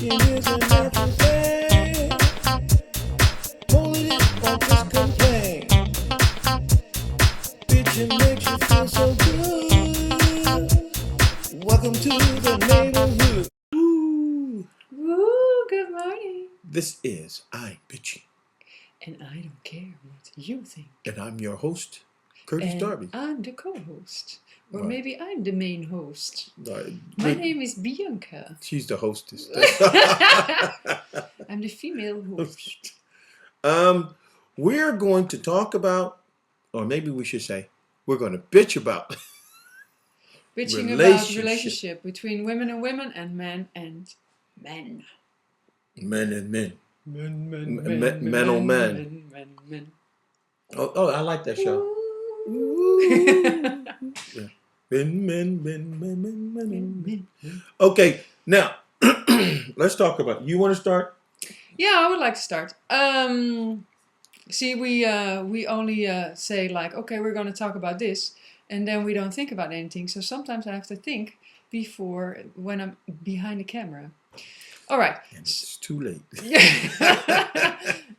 Bitching is a natural thing. Holding it won't just complain. Bitching makes you feel so good. Welcome to the neighborhood. Woo. Woo, good morning. This is I'm Bitching. And I don't care what you think. And I'm your host, Curtis And Darby. I'm the co-host. Or Right. maybe I'm the main host. Right. My name is Bianca. She's the hostess. I'm the female host. We're going to talk about, or maybe we should say, we're going to bitch about Bitching about relationship between women and women and men and men. Men and men. Men, Men on men. men. Oh, I like that show. Yeah. Men. Okay, now let's talk about. You want to start? Yeah, I would like to start. See, we only say like, okay, we're going to talk about this, and then we don't think about anything. So sometimes I have to think before when I'm behind the camera. All right. And it's too late.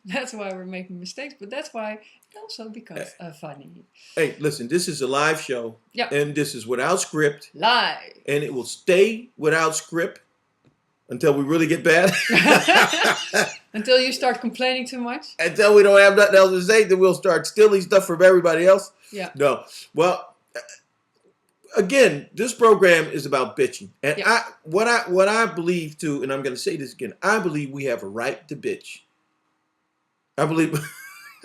That's why we're making mistakes, but that's why it also becomes funny. Hey, listen, this is a live show, Yep. and this is without script, Live. and it will stay without script until we really get bad. Until you start complaining too much. Until we don't have nothing else to say, then we'll start stealing stuff from everybody else. Yeah. No. Well, again, this program is about bitching. And Yeah. what I believe too, and I'm going to say this again, I believe we have a right to bitch. I believe,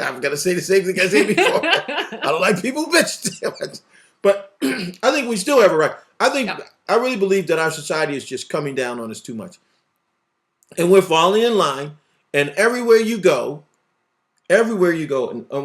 I'm going to say the same thing I said before. I don't like people who bitch too much. But I think we still have a right. I really believe that our society is just coming down on us too much. And we're falling in line. And everywhere you go, and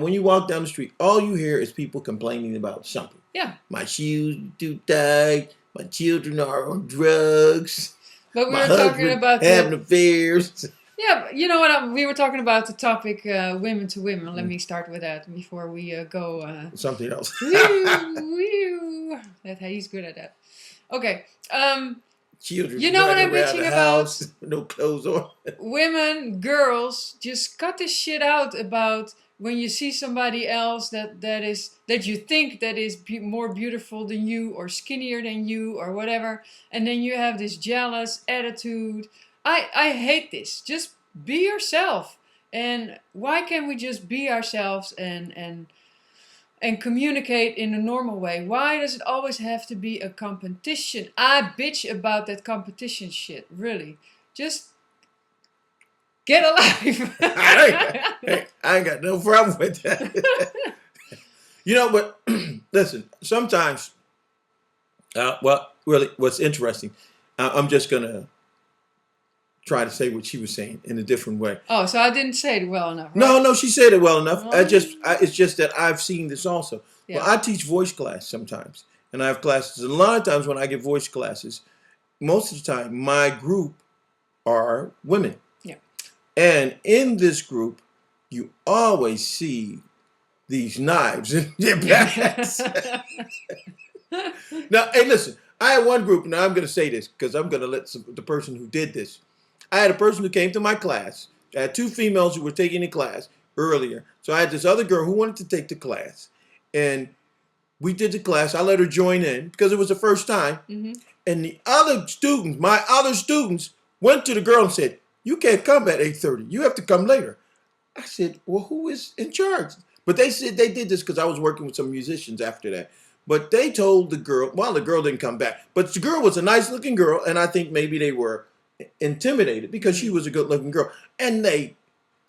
when you walk down the street, all you hear is people complaining about something. Yeah. My shoes too tight. My children are on drugs. But we My were talking husband about having affairs. Yeah, but you know what? We were talking about the topic women to women. Let me start with that before we go. Something else. Woo. He's good at that. Okay. Children You know what running I'm around bitching the about? house, no clothes on. Women, girls, just cut this shit out about when you see somebody else that you think that is more beautiful than you or skinnier than you or whatever, and then you have this jealous attitude. I hate this. Just be yourself. And why can't we just be ourselves and communicate in a normal way? Why does it always have to be a competition? I bitch about that competition shit, really. Just get alive. I ain't got no problem with that. But listen, sometimes, really, what's interesting, I'm just going to try to say what she was saying in a different way. Oh, so I didn't say it well enough, right? No, she said it well enough. Oh. It's just that I've seen this also. Yeah. Well, I teach voice class sometimes, and I have classes. A lot of times when I give voice classes, most of the time my group are women. Yeah. And in this group, you always see these knives in their backs. Now, hey, listen, I had one group, and I'm going to say this because I'm going to let the person who did this. I had a person who came to my class. I had two females who were taking the class earlier. So I had this other girl who wanted to take the class. And we did the class. I let her join in because it was the first time. Mm-hmm. And the other students, my other students, went to the girl and said, "You can't come at 8:30. You have to come later." I said, "Well, who is in charge?" But they said they did this because I was working with some musicians after that. But they told the girl, well, the girl didn't come back. But the girl was a nice looking girl. And I think maybe they were intimidated because she was a good looking girl. And the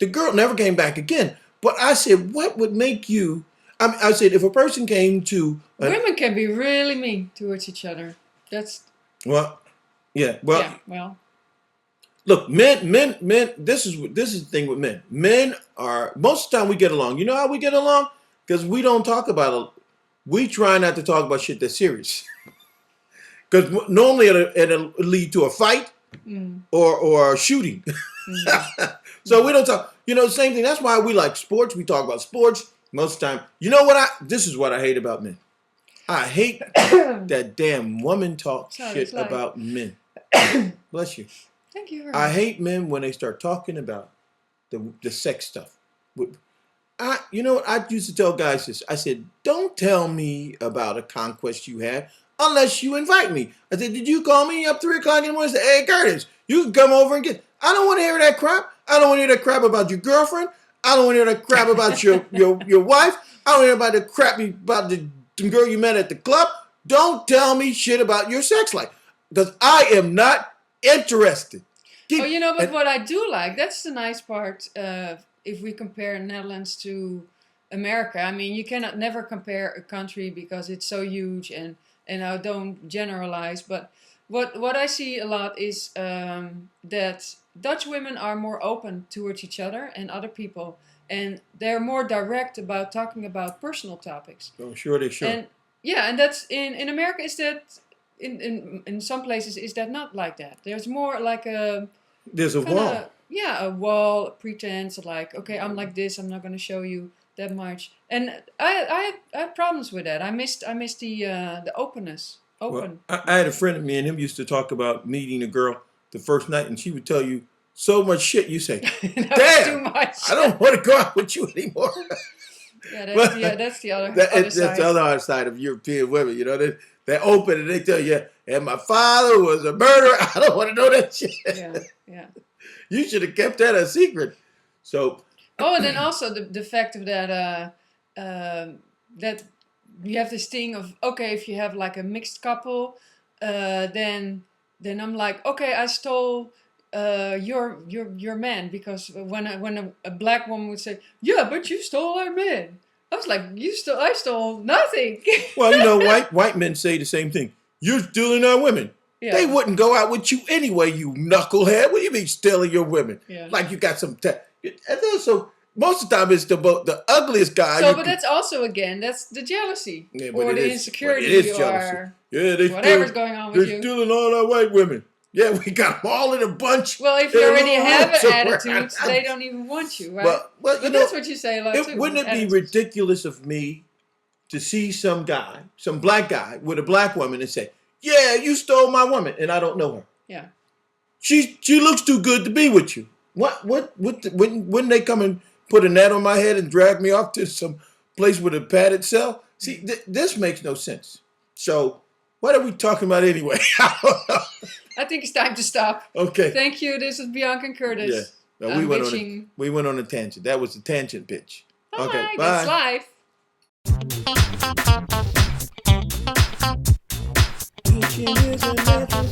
girl never came back again. But I said, what would make you... I said, if a person came to... Women can be really mean towards each other. That's... Well, yeah. Well... Look, men, this is the thing with men. Men are... Most of the time we get along. You know how we get along? Because we don't talk about it. We try not to talk about shit that's serious. Because normally it'll lead to a fight or a shooting. So we don't talk. Same thing. That's why we like sports. We talk about sports most of the time. You know what? This is what I hate about men. I hate that damn woman talk shit about men. Bless you. Thank you very I much. hate men when they start talking about the sex stuff. You know what? I used to tell guys this. I said, don't tell me about a conquest you had unless you invite me. I said, did you call me up 3 o'clock in the morning and say, hey, Curtis, you can come over and get. I don't want to hear that crap. I don't want to hear that crap about your girlfriend. I don't want to hear that crap about your wife. I don't want to hear about the crap about the girl you met at the club. Don't tell me shit about your sex life because I am not interested. Oh, you know, but what I do like, that's the nice part. If we compare Netherlands to America, I mean, you cannot never compare a country because it's so huge, and I don't generalize. But what I see a lot is that Dutch women are more open towards each other and other people, and they're more direct about talking about personal topics. Oh, sure they sure. And yeah, and that's in America. Is that in some places is that not like that? There's more like a There's a wall. yeah, a wall, a pretense, like, okay, I'm like this, I'm not going to show you that much. And I have problems with that. I missed the openness. Open. Well, I had a friend of me and him used to talk about meeting a girl the first night, and she would tell you so much shit. You say, That's too damn, much. I don't want to go out with you anymore. Yeah, But that's the other that's side. the other side of European women. You know, they're open and they tell you, and my father was a murderer. I don't want to know that shit. Yeah, yeah. You should have kept that a secret. So, Oh, and then also the fact of that that you have this thing of, okay, if you have like a mixed couple, then I'm like, okay, I stole your man, because when a black woman would say, yeah, but you stole our man, I was like, I stole nothing. well, you know, white men say the same thing. You're stealing our women. Yeah. They wouldn't go out with you anyway, you knucklehead. What do you mean stealing your women? Yeah. Like you got some. And also, most of the time it's the ugliest guy. So, but that's also, again, that's the jealousy, Yeah, but or it the is- insecurity, but it is or jealousy. Yeah, whatever's going on with they're you. stealing all our white women. Yeah, we got them all in a bunch. Well, if you in a already little have room an somewhere. attitude, they don't even want you, right? Well, you But know, that's what you say a lot too. wouldn't it be attitudes. ridiculous of me to see some guy, some black guy with a black woman and say, yeah, you stole my woman, and I don't know her. Yeah. She looks too good to be with you. Wouldn't they come and put a net on my head and drag me off to some place with a padded cell? See, this makes no sense. So what are we talking about anyway? I don't know. I think it's time to stop. Okay. Thank you. This is Bianca and Curtis. Yeah. No, we bitching. went on a tangent. That was the tangent pitch. Bye. Okay. That's Bye. life. Bitching is a natural